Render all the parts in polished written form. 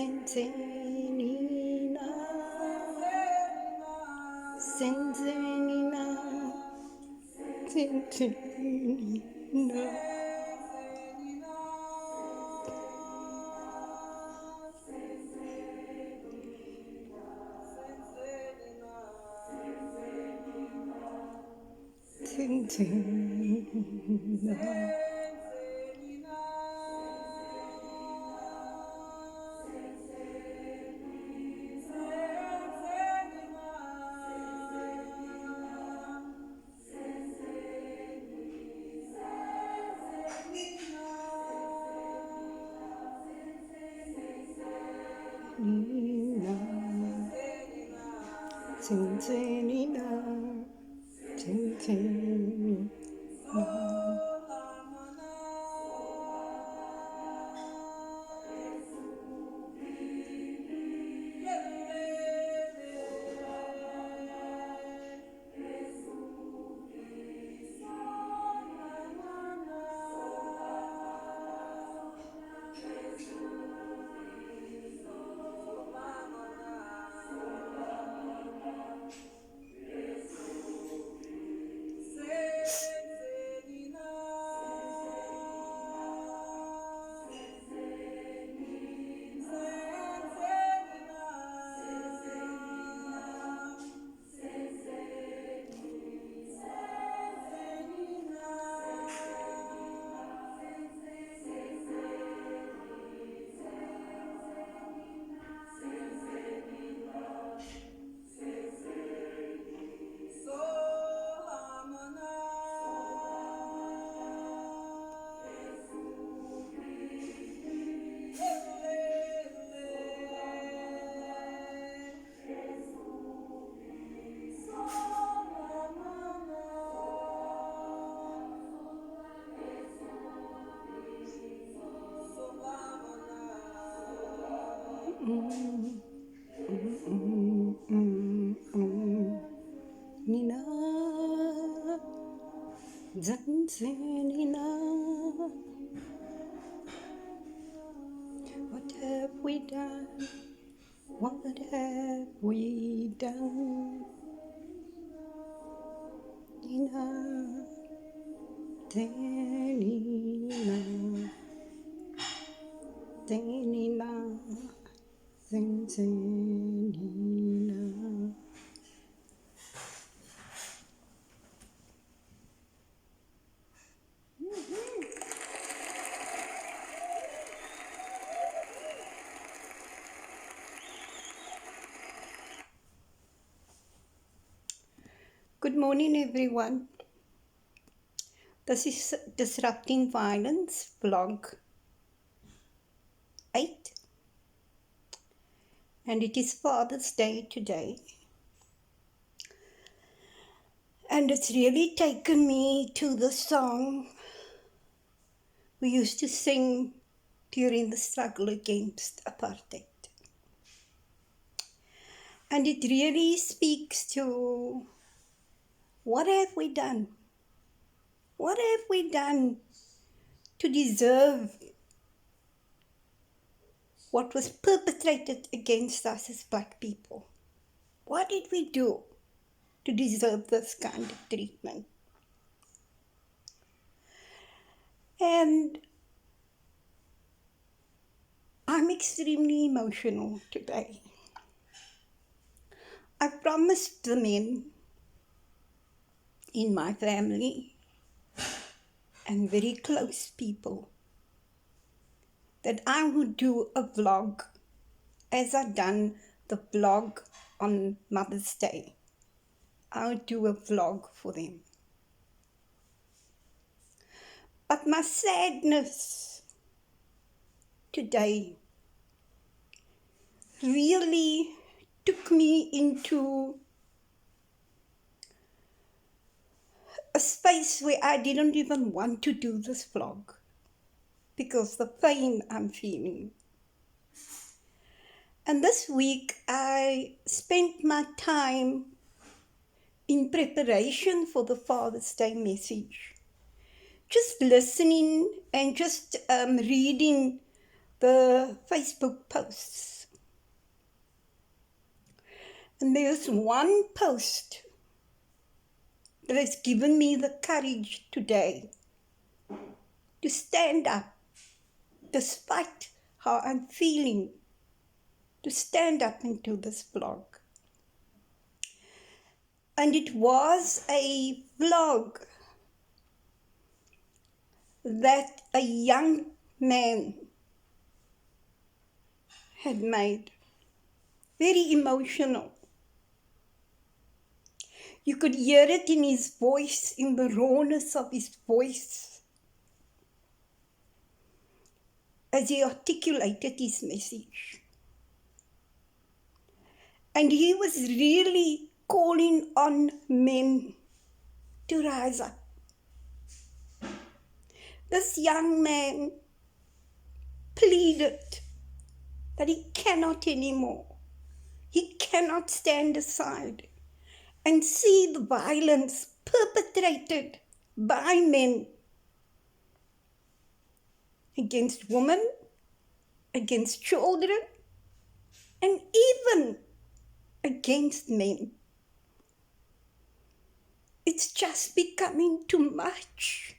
Senzenina, Senzenina, Senzenina. Senzenina. Nina, Senzenina, Senzenina. Nina, Senzenina. What have we done? What have we done? Nina, Senzenina, Senzenina, Senzenina. Good morning, everyone. This is Disrupting Violence, vlog 8. And it is Father's Day today. And it's really taken me to the song we used to sing during the struggle against apartheid. And it really speaks to what have we done? What have we done to deserve what was perpetrated against us as Black people? What did we do to deserve this kind of treatment? And I'm extremely emotional today. I promised the men in my family and very close people that I would do a vlog as I done the vlog on Mother's Day. I would do a vlog for them. But my sadness today really took me into a space where I didn't even want to do this vlog because the pain I'm feeling. And this week I spent my time in preparation for the Father's Day message, just listening and just reading the Facebook posts And there's one post that has given me the courage today to stand up, despite how I'm feeling, to stand up and do this vlog. And it was a vlog that a young man had made. Very emotional. You could hear it in his voice, in the rawness of his voice, as he articulated his message. And he was really calling on men to rise up. This young man pleaded that he cannot anymore. He cannot stand aside and see the violence perpetrated by men against women, against children, and even against men. It's just becoming too much.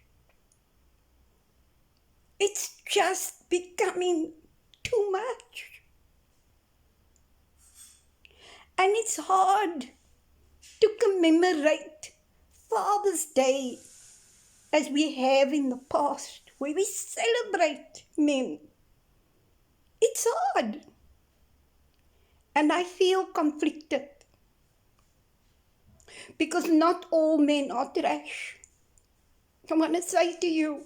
It's just becoming too much. And it's hard to commemorate Father's Day as we have in the past, where we celebrate men. It's hard. And I feel conflicted. Because not all men are trash. I want to say to you,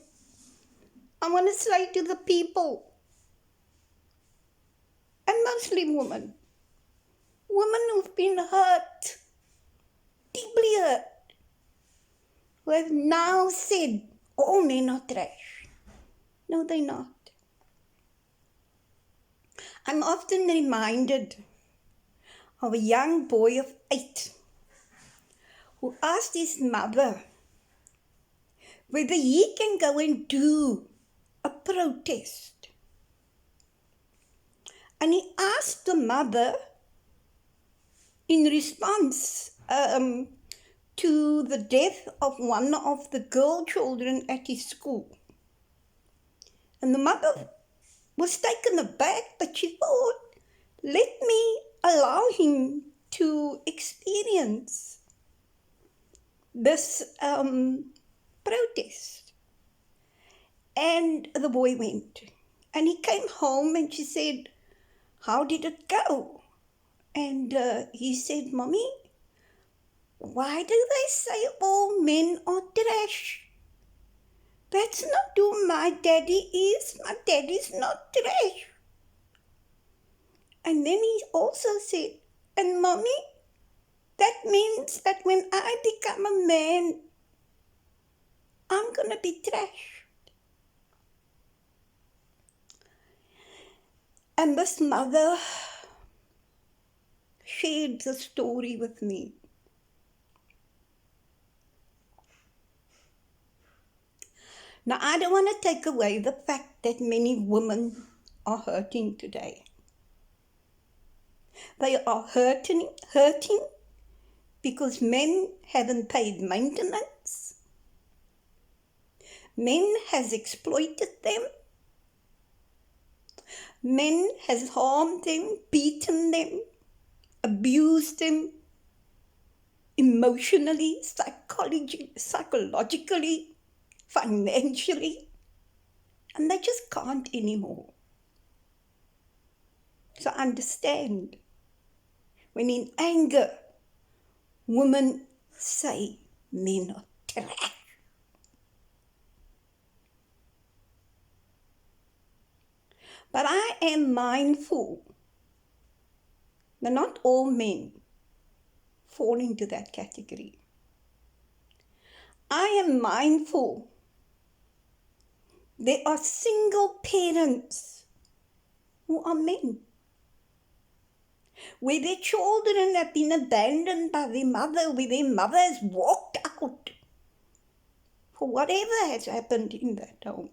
I want to say to the people, and mostly women who've been hurt, deeply hurt, who have now said, all men are trash. No, they're not. I'm often reminded of a young boy of 8 who asked his mother whether he can go and do a protest. And he asked the mother in response to the death of one of the girl children at his school. And the mother was taken aback, but she thought, let me allow him to experience this protest. And the boy went. And he came home and she said, how did it go? And he said, Mommy, why do they say all men are trash? That's not who my daddy is. My daddy's not trash. And then he also said, and Mommy, that means that when I become a man, I'm going to be trash. And this mother shared the story with me. Now, I don't want to take away the fact that many women are hurting today. They are hurting because men haven't paid maintenance. Men has exploited them. Men has harmed them, beaten them, abused them emotionally, psychologically, financially, and they just can't anymore. So understand, when in anger, women say men are trash. But I am mindful that not all men fall into that category. I am mindful there are single parents who are men, where their children have been abandoned by their mother, where their mother has walked out for whatever has happened in that home.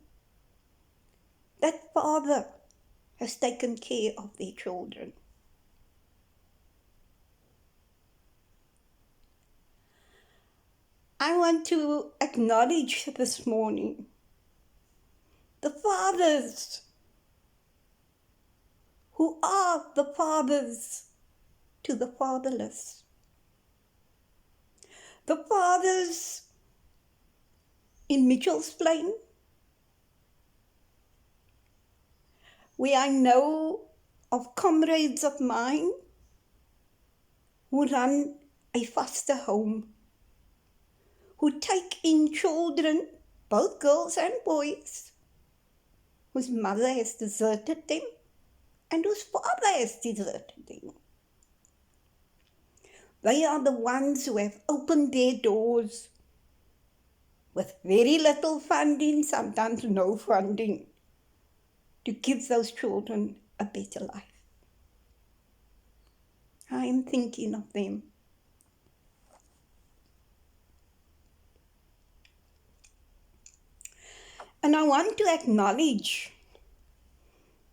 That father has taken care of their children. I want to acknowledge this morning the fathers who are the fathers to the fatherless. The fathers in Mitchell's Plain, where I know of comrades of mine who run a foster home, who take in children, both girls and boys, whose mother has deserted them and whose father has deserted them. They are the ones who have opened their doors with very little funding, sometimes no funding, to give those children a better life. I am thinking of them. And I want to acknowledge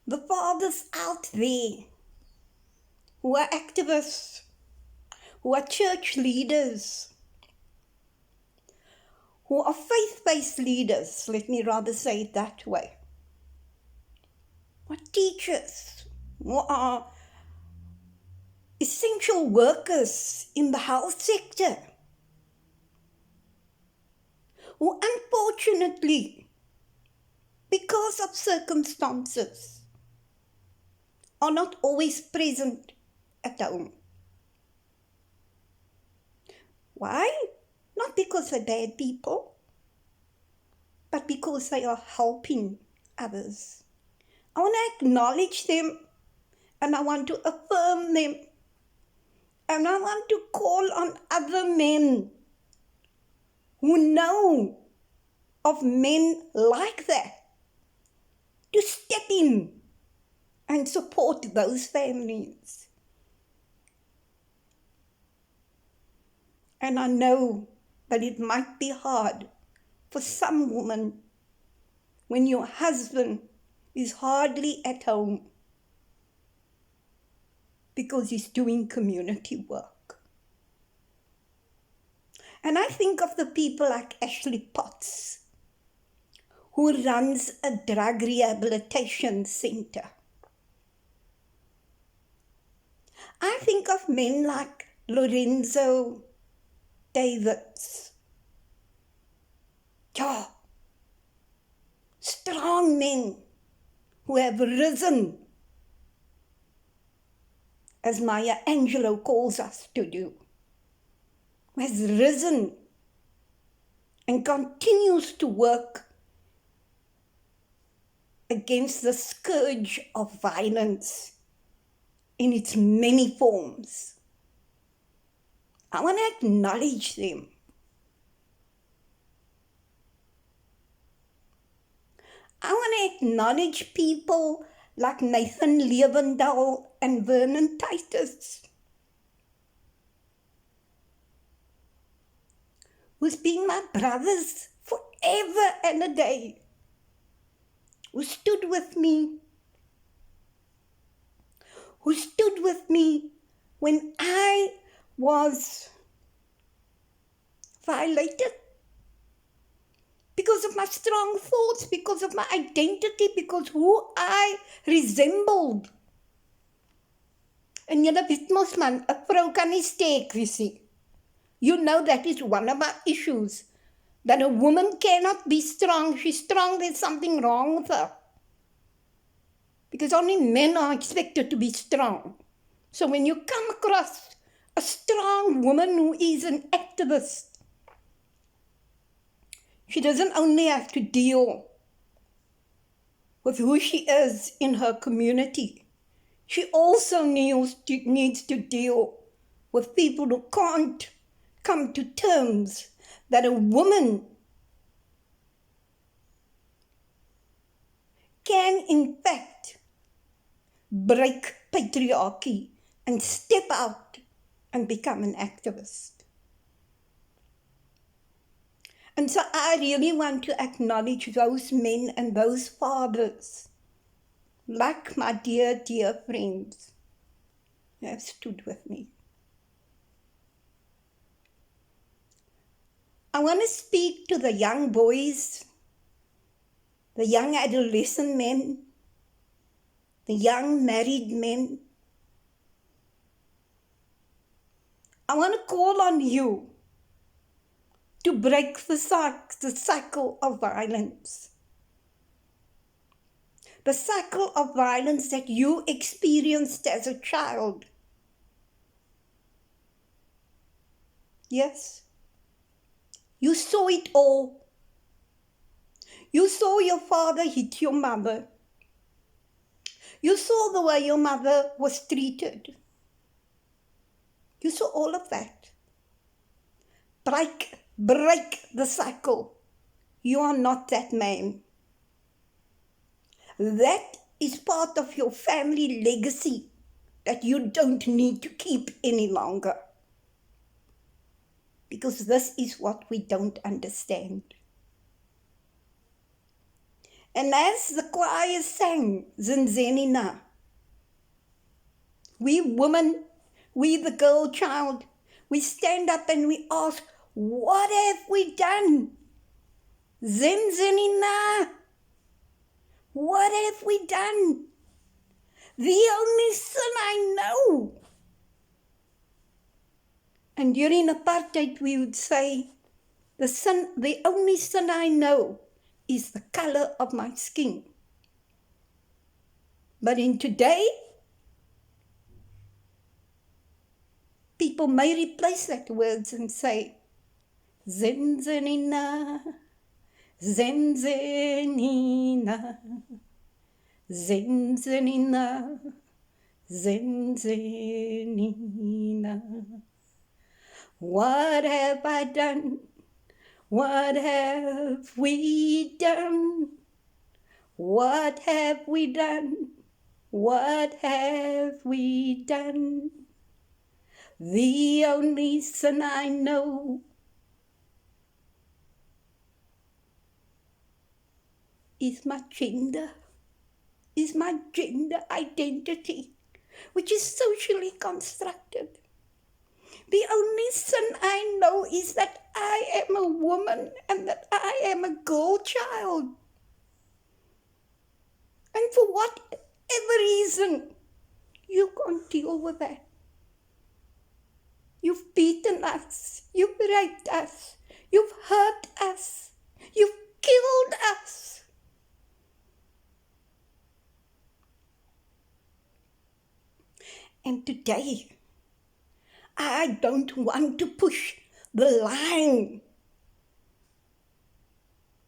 the fathers out there who are activists, who are church leaders, who are faith-based leaders, let me rather say it that way, who are teachers, who are essential workers in the health sector, who unfortunately, because of circumstances, are not always present at home. Why? Not because they're bad people, but because they are helping others. I want to acknowledge them, and I want to affirm them, and I want to call on other men who know of men like that to step in and support those families. And I know that it might be hard for some women when your husband is hardly at home because he's doing community work. And I think of the people like Ashley Potts, who runs a drug rehabilitation center. I think of men like Lorenzo Davids. Yeah, strong men who have risen, as Maya Angelou calls us to do, who has risen and continues to work against the scourge of violence in its many forms. I want to acknowledge them. I want to acknowledge people like Nathan Levendahl and Vernon Titus, who's been my brothers forever and a day, who stood with me when I was violated because of my strong thoughts, because of my identity, because who I resembled. En julle weet mos man, 'n vrou kan nie sterk wees nie. You know that is one of my issues, that a woman cannot be strong. She's strong, there's something wrong with her. Because only men are expected to be strong. So when you come across a strong woman who is an activist, she doesn't only have to deal with who she is in her community. She also needs to deal with people who can't come to terms that a woman can in fact break patriarchy and step out and become an activist. And so I really want to acknowledge those men and those fathers, like my dear, dear friends, who have stood with me. I want to speak to the young boys, the young adolescent men, the young married men. I want to call on you to break the cycle of violence. The cycle of violence that you experienced as a child. Yes, you saw it all. You saw your father hit your mother. You saw the way your mother was treated. You saw all of that. Break the cycle. You are not that man. That is part of your family legacy that you don't need to keep any longer. Because this is what we don't understand. And as the choir sang Senzenina, we women, we the girl child, we stand up and we ask, what have we done? Senzenina, what have we done? The only sin I know. And during apartheid we would say, the only sin I know is the color of my skin. But in today, people may replace that words and say, Senzenina, Senzenina, Senzenina, Senzenina. What have I done? What have we done? What have we done? What have we done? The only sin I know is my gender identity, which is socially constructed. The only sin I know is that I am a woman and that I am a girl child. And for whatever reason, you can't deal with that. You've beaten us, you've raped us, you've hurt us, you've killed us. And today, I don't want to push the line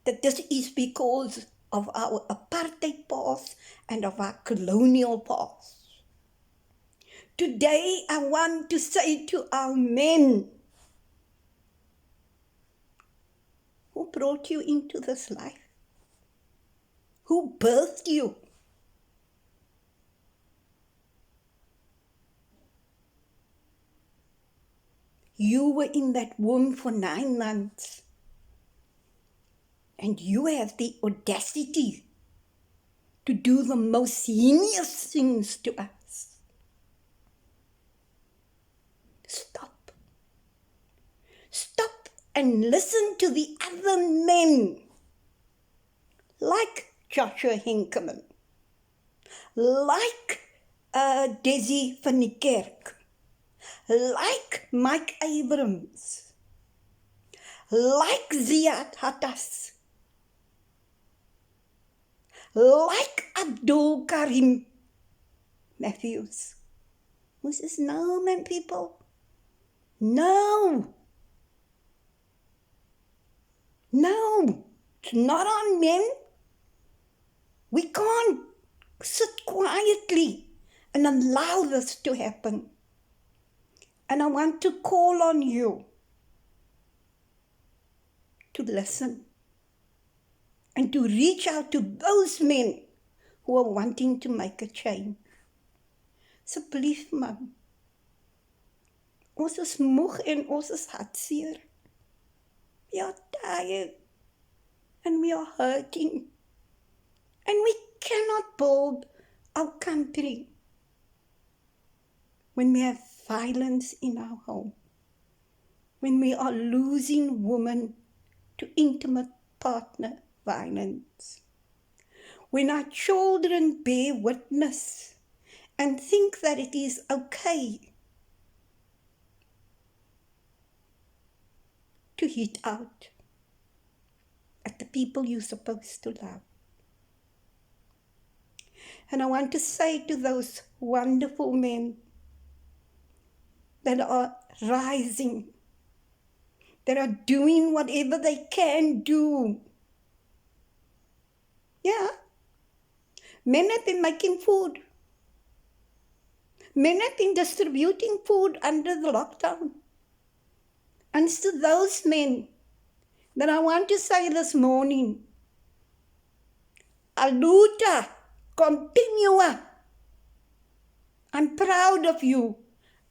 that this is because of our apartheid past and of our colonial past. Today, I want to say to our men who brought you into this life, who birthed you, you were in that womb for 9 months, and you have the audacity to do the most heinous things to us. Stop. Stop and listen to the other men, like Joshua Hinkerman, like Desi van die Kerk, like Mike Abrams, like Ziad Hattas, like Abdul Karim Matthews. Who says, no, man, people? No. No, it's not on men. We can't sit quietly and allow this to happen. And I want to call on you to listen and to reach out to those men who are wanting to make a change. Asseblief, man. Ons is moeg en ons is hartseer. We are tired and we are hurting. And we cannot build our country when we have violence in our home, when we are losing women to intimate partner violence, when our children bear witness and think that it is okay to hit out at the people you're supposed to love. And I want to say to those wonderful men that are rising, that are doing whatever they can do. Yeah. Men have been making food. Men have been distributing food under the lockdown. And it's to those men that I want to say this morning, Aluta, continua. I'm proud of you.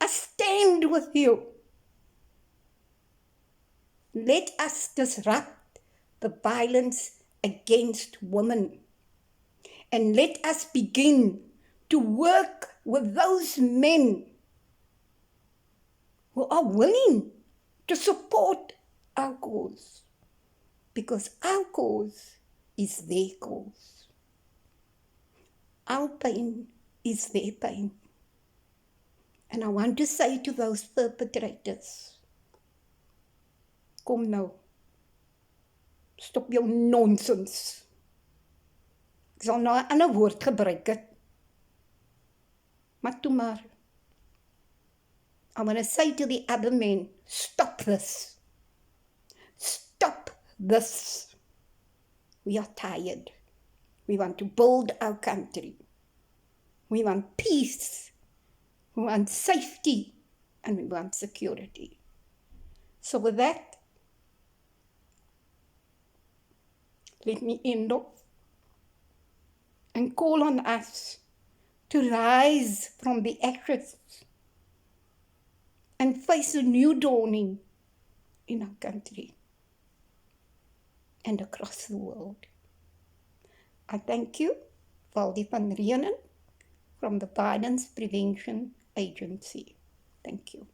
I stand with you. Let us disrupt the violence against women. And let us begin to work with those men who are willing to support our cause. Because our cause is their cause. Our pain is their pain. And I want to say to those perpetrators, kom nou, stop jou nonsens. Ek sal nou 'n ander woord gebruik het. Maar toe maar. I'm going to say to the other men, stop this. Stop this. We are tired. We want to build our country. We want peace. We want safety. And we want security. So with that, let me end off and call on us to rise from the ashes and face a new dawning in our country and across the world. I thank you, Valdi van Rienen, from the Violence Prevention Agency. Thank you.